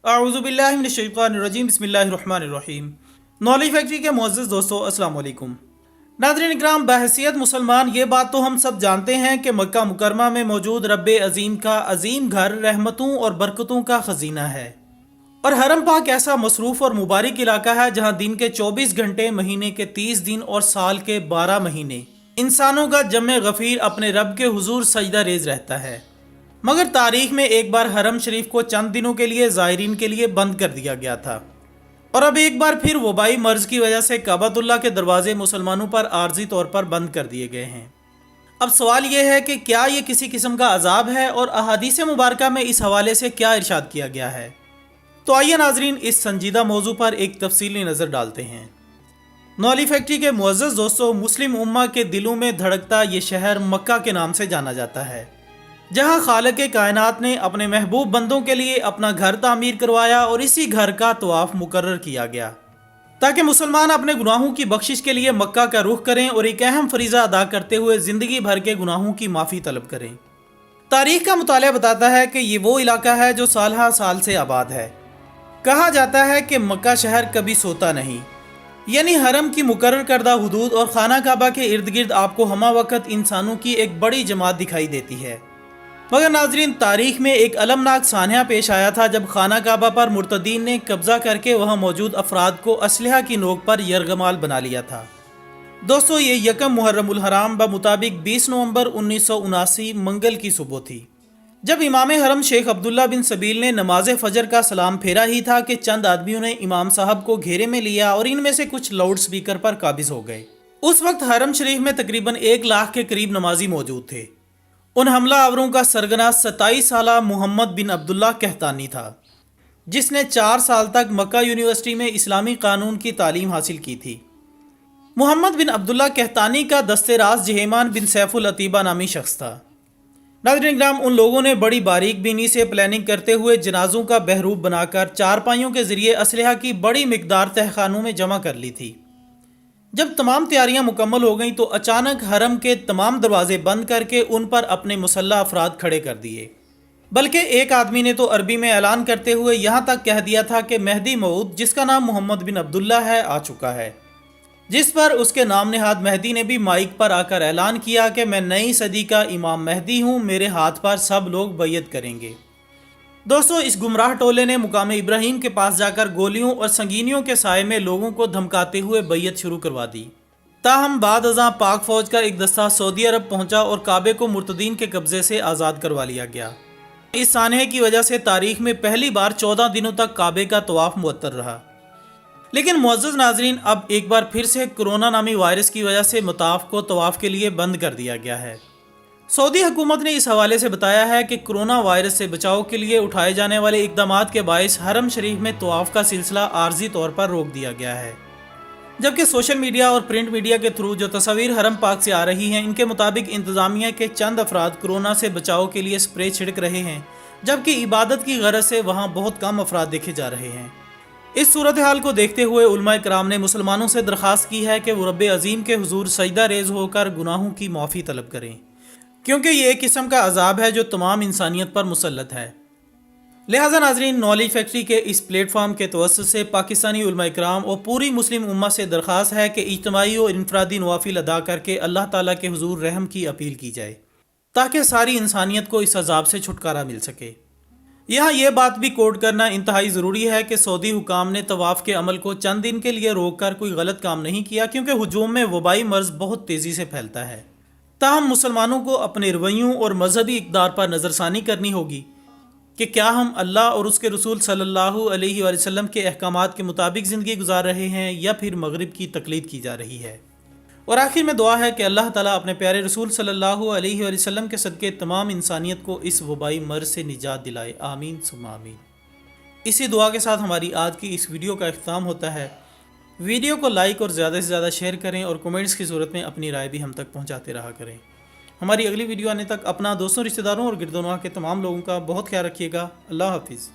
अऊज़ु बिल्लाहि मिनश शैतानिर रजीम बिस्मिल्लाहिर रहमानिर रहीम। Knowledge factory के मुअज़्ज़ज़ दोस्तों, अस्सलाम वालेकुम। नाज़रीन इकराम, बहैसियत मुसलमान ये बात तो हम सब जानते हैं कि मक्का मुकरमा में मौजूद रब्बे अज़ीम का अज़ीम घर रहमतों और बरकतों का ख़ज़ीना है, और हरम पाक ऐसा मसरूफ़ और मुबारक इलाका है जहाँ दिन के 24 घंटे, महीने के 30 दिन और साल के 12 महीने इंसानों का जम्मे गफ़ीर अपने रब के हुजूर सजदा रेज़ रहता है। मगर तारीख में एक बार हरम शरीफ को चंद दिनों के लिए ज़ायरीन के लिए बंद कर दिया गया था, और अब एक बार फिर वबाई मर्ज की वजह से काबतुल्लाह के दरवाजे मुसलमानों पर आर्जी तौर पर बंद कर दिए गए हैं। अब सवाल यह है कि क्या ये किसी किस्म का अजाब है, और अहादीस मुबारका में इस हवाले से क्या इरशाद किया गया है। तो आइए नाजरीन, इस संजीदा मौजू पर एक तफसीली नज़र डालते हैं। नॉलेज फैक्ट्री के मुअज़्ज़ज़ दोस्तों, मुस्लिम उम्मा के दिलों में धड़कता ये शहर मक्का के नाम से जाना जाता है, जहां खालिक कायनात ने अपने महबूब बंदों के लिए अपना घर तामीर करवाया, और इसी घर का तवाफ मुकर्रर किया गया ताकि मुसलमान अपने गुनाहों की बख्शिश के लिए मक्का का रुख करें और एक अहम फरीज़ा अदा करते हुए ज़िंदगी भर के गुनाहों की माफ़ी तलब करें। तारीख का मुताला बताता है कि ये वो इलाका है जो साल हर साल से आबाद है। कहा जाता है कि मक्का शहर कभी सोता नहीं, यानी हरम की मुकर्रर करदा हुदूद और खाना काबा के इर्द गिर्द आपको हमा वक्त इंसानों की एक बड़ी जमात दिखाई देती है। मगर नाजरीन, तारीख में एक अलमनाक सान्या पेश आया था जब खाना काबा पर मुर्तदीन ने कब्जा करके वहां मौजूद अफराद को असलहा की नोक पर यरगमाल बना लिया था। दोस्तों, ये यकम मुहर्रमुल हराम मुताबिक 20 नवंबर 1979 मंगल की सुबह थी, जब इमाम हरम शेख अब्दुल्ला बिन सबील ने नमाज फजर का सलाम फेरा ही था कि चंद आदमियों ने इमाम साहब को घेरे में लिया और इनमें से कुछ लाउड स्पीकर पर काबिज हो गए। उस वक्त हरम शरीफ में तकरीबन 1 लाख के करीब नमाजी मौजूद थे। उन हमला आवरों का सरगना 27 साला मोहम्मद बिन अब्दुल्ला कहतानी था, जिसने 4 साल तक मक्का यूनिवर्सिटी में इस्लामी कानून की तालीम हासिल की थी। मोहम्मद बिन अब्दुल्ला कहतानी का दस्ते राज जहेमान बिन सैफुल अतीबा नामी शख्स था। नाज़रीन इकराम, उन लोगों ने बड़ी बारीक बीनी से प्लानिंग करते हुए जनाजों का बहरूप बनाकर चारपाइयों के जरिए असलहा की बड़ी मिकदार तहखानों में जमा कर ली थी। जब तमाम तैयारियां मुकम्मल हो गईं तो अचानक हरम के तमाम दरवाजे बंद करके उन पर अपने मुसल्लह अफराद खड़े कर दिए। बल्कि एक आदमी ने तो अरबी में ऐलान करते हुए यहाँ तक कह दिया था कि मेहदी मऊद, जिसका नाम मोहम्मद बिन अब्दुल्ला है, आ चुका है। जिस पर उसके नाम नेहाद मेहदी ने भी माइक पर आकर ऐलान किया कि मैं नई सदी का इमाम मेहदी हूँ, मेरे हाथ पर सब लोग बैयत करेंगे। दोस्तों, इस गुमराह टोले ने मुकाम इब्राहिम के पास जाकर गोलियों और संगीनियों के साए में लोगों को धमकाते हुए बैयत शुरू करवा दी। ताहम बाद अज़ां पाक फौज का एक दस्ता सऊदी अरब पहुंचा और काबे को मुर्तदीन के कब्जे से आज़ाद करवा लिया गया। इस सानहे की वजह से तारीख में पहली बार 14 दिनों तक काबे का तवाफ मुअत्तर रहा। लेकिन मुअज़्ज़ज़ नाज़रीन, अब एक बार फिर से कोरोना नामी वायरस की वजह से मताफ को तवाफ के लिए बंद कर दिया गया है। सऊदी हुकूमत ने इस हवाले से बताया है कि कोरोना वायरस से बचाव के लिए उठाए जाने वाले इक़दामात के बायस हरम शरीफ में तवाफ का सिलसिला आर्जी तौर पर रोक दिया गया है। जबकि सोशल मीडिया और प्रिंट मीडिया के थ्रू जो तस्वीर हरम पाक से आ रही हैं, इनके मुताबिक इंतज़ामिया के चंद अफराद कोरोना से बचाव के लिए स्प्रे छिड़क रहे हैं, जबकि इबादत की गरज से वहाँ बहुत कम अफराद देखे जा रहे हैं। इस सूरत हाल को देखते हुए उलमा कराम ने मुसलमानों से दरख्वास्त की है कि वो रब्बे अज़ीम के हुजूर सजदा रेज़ होकर गुनाहों की माफ़ी तलब करें, क्योंकि ये एक किस्म का अजाब है जो तमाम इंसानियत पर मुसल्लत है। लिहाजा नाजरीन, नॉलेज फैक्ट्री के इस प्लेटफॉर्म के तवस्सुत से पाकिस्तानी उलमा इकराम और पूरी मुस्लिम उम्मा से दरख्वास्त है कि इज्तिमाई और इनफरादी नवाफिल अदा करके अल्लाह ताला के हुजूर रहम की अपील की जाए, ताकि सारी इंसानियत को इस अजाब से छुटकारा मिल सके। यहाँ यह बात भी कोट करना इंतहाई ज़रूरी है कि सऊदी हुकाम ने तवाफ़ के अमल को चंद दिन के लिए रोक कर कोई गलत काम नहीं किया, क्योंकि हुजूम में वबाई मर्ज़ बहुत तेज़ी से फैलता है। ताहम मुसलमानों को अपने रवैयों और मजहबी इक़दार पर नज़रसानी करनी होगी कि क्या हम अल्लाह और उसके रसूल सल्लल्लाहु अलैहि वसल्लम के अहकामात के मुताबिक ज़िंदगी गुजार रहे हैं या फिर मगरिब की तकलीद की जा रही है। और आखिर में दुआ है कि अल्लाह ताला अपने प्यारे रसूल सल्लल्लाहु अलैहि वसल्लम के सदक़े तमाम इंसानियत को इस वबाई मर्ज़ से निजात दिलाए। आमीन सुम्मा आमीन। इसी दुआ के साथ हमारी आज की इस वीडियो का इख्तिताम होता है। वीडियो को लाइक और ज़्यादा से ज़्यादा शेयर करें और कमेंट्स की सूरत में अपनी राय भी हम तक पहुंचाते रहा करें। हमारी अगली वीडियो आने तक अपना, दोस्तों, रिश्तेदारों और गिरदोनवा के तमाम लोगों का बहुत ख्याल रखिएगा। अल्लाह हाफिज़।